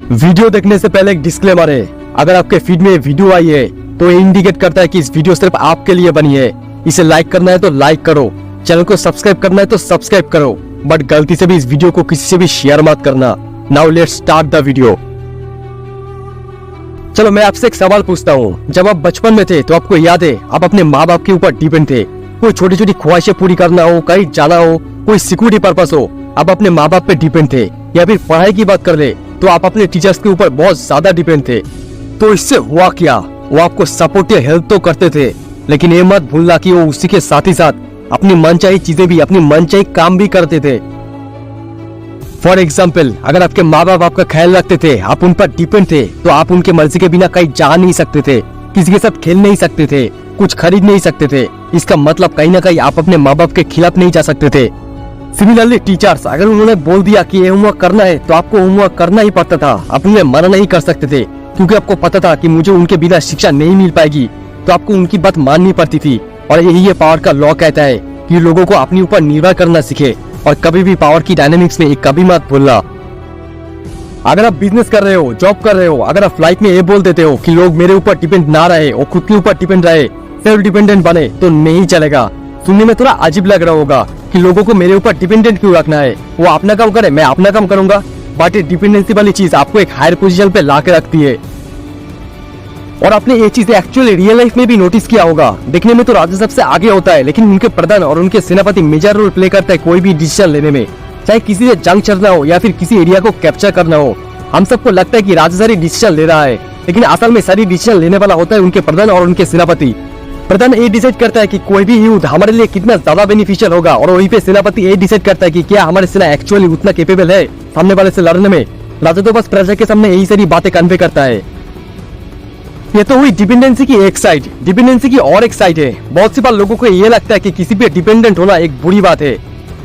Video देखने से पहले एक डिस्क्लेमर है, अगर आपके फीड में वीडियो आई है तो ये इंडिकेट करता है कि इस वीडियो सिर्फ आपके लिए बनी है। इसे लाइक करना है तो लाइक करो, चैनल को सब्सक्राइब करना है तो सब्सक्राइब करो, बट गलती से भी इस वीडियो को किसी से भी शेयर मत करना। Now let's start the video. चलो मैं आपसे एक सवाल पूछता हूँ, जब आप बचपन में थे तो आपको याद है आप अपने माँ बाप के ऊपर डिपेंड थे। कोई छोटी छोटी ख्वाहिशें पूरी करना हो, कहीं जाना हो, कोई सिक्योरिटी पर्पस हो, आप अपने माँ बाप पे डिपेंड थे। या फिर पढ़ाई की बात कर ले तो आप अपने टीचर्स के ऊपर बहुत ज्यादा डिपेंड थे। तो इससे हुआ क्या, वो आपको सपोर्ट या हेल्प तो करते थे, लेकिन ये मत भूलना कि वो उसी के साथ ही साथ अपनी मनचाही चीजें भी, अपनी मनचाही काम भी करते थे। फॉर एग्जाम्पल, अगर आपके माँ बाप आपका ख्याल रखते थे, आप उन पर डिपेंड थे, तो आप उनके मर्जी के बिना कहीं जा नहीं सकते थे, किसी के साथ खेल नहीं सकते थे, कुछ खरीद नहीं सकते थे। इसका मतलब कहीं ना कहीं आप अपने माँ बाप के खिलाफ नहीं जा सकते थे। सिमिलरली टीचर्स, अगर उन्होंने बोल दिया कि ये होमवर्क करना है तो आपको होमवर्क करना ही पड़ता था। आप उन्हें मना नहीं कर सकते थे, क्योंकि आपको पता था कि मुझे उनके बिना शिक्षा नहीं मिल पाएगी, तो आपको उनकी बात माननी पड़ती थी। और यही ये पावर का लॉ कहता है कि लोगों को अपने ऊपर निर्भर करना सीखे, और कभी भी पावर की डायनामिक्स में कभी मत भूलना। अगर आप बिजनेस कर रहे हो, जॉब कर रहे हो, अगर आप लाइफ में ये बोल देते हो कि लोग मेरे ऊपर डिपेंड ना रहे और खुद के ऊपर डिपेंड रहे, सेल्फ डिपेंडेंट बने, तो नहीं चलेगा। सुनने में थोड़ा अजीब लग रहा होगा कि लोगों को मेरे ऊपर डिपेंडेंट क्यों रखना है, वो अपना काम करे, मैं अपना काम करूंगा। बट ये डिपेंडेंसी वाली चीज आपको एक हायर पोजीशन पे ला के रखती है। और आपने ये चीज एक्चुअली रियल लाइफ में भी नोटिस किया होगा। देखने में तो राजा सबसे आगे होता है, लेकिन उनके प्रधान और उनके सेनापति मेजर रोल प्ले करता है कोई भी डिसीजन लेने में। चाहे किसी से जंग चलना हो या फिर किसी एरिया को कैप्चर करना हो, हम सबको लगता है कि राजा सारी डिसीजन ले रहा है, लेकिन असल में सारी डिसीजन लेने वाला होता है उनके प्रधान और उनके सेनापति। प्रधान ये डिसाइड करता है कि कोई भी युद्ध हमारे लिए कितना ज्यादा बेनिफिशियल होगा, और वहीं पे सेनापति ये डिसाइड करता है कि क्या हमारे सेना एक्चुअली उतना कैपेबल है सामने वाले से लड़ने में। राजा तो बस प्रजा के सामने यही सारी बातें कन्वे करता है। ये तो हुई डिपेंडेंसी की एक साइड। डिपेंडेंसी की और एक साइड है, बहुत सी बार लोगों को ये लगता है कि किसी पे डिपेंडेंट होना एक बुरी बात है,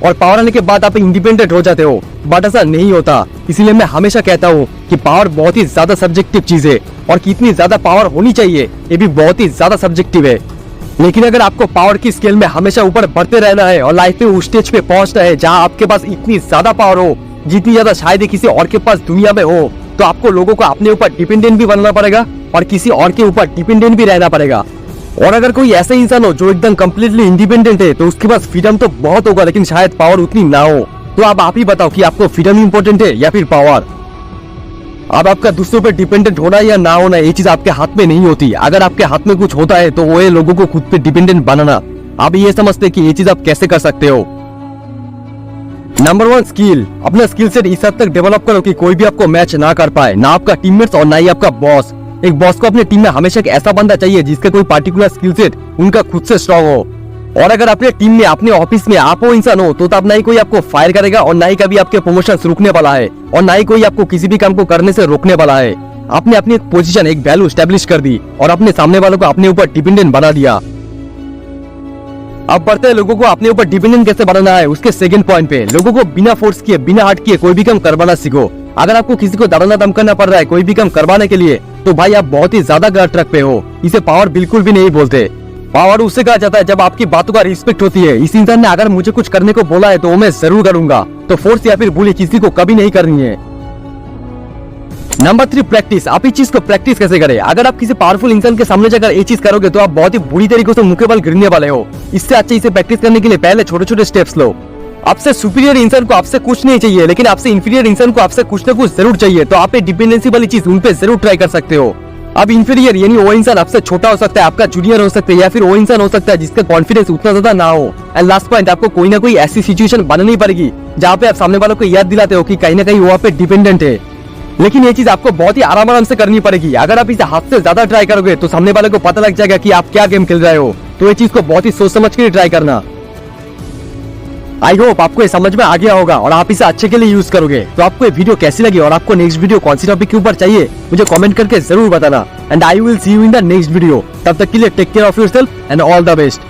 और पावर आने के बाद आप इंडिपेंडेंट हो जाते हो, बट ऐसा नहीं होता। इसीलिए मैं हमेशा कहता हूँ कि पावर बहुत ही ज्यादा सब्जेक्टिव चीज है, और कितनी ज्यादा पावर होनी चाहिए ये भी बहुत ही ज्यादा सब्जेक्टिव है। लेकिन अगर आपको पावर की स्केल में हमेशा ऊपर बढ़ते रहना है और लाइफ में उस स्टेज पे पहुंचना है जहां आपके पास इतनी ज्यादा पावर हो जितनी ज्यादा शायद ही किसी और के पास दुनिया में हो, तो आपको लोगों को अपने ऊपर डिपेंडेंट भी बनना पड़ेगा और किसी और के ऊपर डिपेंडेंट भी रहना पड़ेगा। और अगर कोई ऐसा इंसान हो जो एकदम कम्प्लीटली इंडिपेंडेंट है, तो उसके पास फ्रीडम तो बहुत होगा, लेकिन शायद पावर उतनी ना हो। तो अब आप ही बताओ कि आपको फ्रीडम इम्पोर्टेंट है या फिर पावर। अब आपका दूसरों पे डिपेंडेंट होना या ना होना, ये चीज आपके हाथ में नहीं होती। अगर आपके हाथ में कुछ होता है तो वो है लोगों को खुद पे डिपेंडेंट बनाना। आप ये समझते कि ये चीज आप कैसे कर सकते हो। Number 1, skill. अपना स्किल सेट इस हद तक डेवलप करो कि कोई भी आपको मैच ना कर पाए, ना आपका टीममेट्स और ना ही आपका बॉस। एक बॉस को अपने टीम में हमेशा एक ऐसा बंदा चाहिए जिसका कोई पार्टिकुलर स्किल सेट उनका खुद से स्ट्रॉन्ग हो। और अगर अपने टीम में, अपने ऑफिस में आप वो इंसान हो, तो तब ना ही कोई आपको फायर करेगा, और ना ही कभी आपके प्रमोशन रुकने वाला है, और ना ही कोई आपको किसी भी काम को करने से रोकने वाला है। आपने अपनी एक पोजीशन, एक वैल्यू स्टैब्लिश कर दी और अपने सामने वालों को अपने ऊपर डिपेंडेंट बना दिया। अब बढ़ते हैं लोगों को अपने ऊपर डिपेंडेंट कैसे बनाना है उसके सेकंड पॉइंट पे। लोगों को बिना फोर्स किए, बिना हट किए कोई भी काम करवाना सीखो। अगर आपको किसी को डराना धमकाना पड़ रहा है कोई भी काम करवाने के लिए, तो भाई आप बहुत ही ज्यादा गलत ट्रैक पे हो। इसे पावर बिल्कुल भी नहीं बोलते। पावर उससे कहा जाता है जब आपकी बातों का रिस्पेक्ट होती है। इस इंसान ने अगर मुझे कुछ करने को बोला है तो वो मैं जरूर करूंगा। तो फोर्स या फिर बुली किसी को कभी नहीं करनी है। Number 3, practice. आप इस चीज को प्रैक्टिस कैसे करें। अगर आप किसी पावरफुल इंसान के सामने जाकर ये चीज करोगे तो आप बहुत ही बुरी तरीके से मुंह के बल गिरने वाले हो। इससे अच्छा इसे प्रैक्टिस करने के लिए पहले छोटे छोटे स्टेप्स लो। आपसे सुपीरियर इंसान को आपसे कुछ नहीं चाहिए, लेकिन आपसे इंफीरियर इंसान को आपसे कुछ न कुछ जरूर चाहिए। तो आप डिपेंडेंसी वाली चीज उन पे जरूर ट्राई कर सकते हो। अब इंफीरियर यानी वो इंसान आपसे छोटा हो सकता है, आपका जूनियर हो सकता है, या फिर वो इंसान हो सकता है जिसका कॉन्फिडेंस उतना ज्यादा ना हो। एंड लास्ट पॉइंट, आपको कोई ना कोई ऐसी सिचुएशन बनानी पड़ेगी जहाँ पे आप सामने वालों को याद दिलाते हो कि कहीं ना कहीं वो आप पे डिपेंडेंट है। लेकिन ये चीज आपको बहुत ही आराम से करनी पड़ेगी। अगर आप इसे हाथ से ज्यादा ट्राई करोगे तो सामने वाले को पता लग जाएगा कि आप क्या गेम खेल रहे हो। तो ये चीज को बहुत ही सोच समझ के ट्राई करना। आई होप आपको ये समझ में आ गया होगा और आप इसे अच्छे के लिए यूज करोगे। तो आपको ये वीडियो कैसी लगी और आपको नेक्स्ट वीडियो कौन सी टॉपिक के ऊपर चाहिए मुझे कमेंट करके जरूर बताना। And I will see you in the next video. तब तक के लिए take care of yourself and all the best.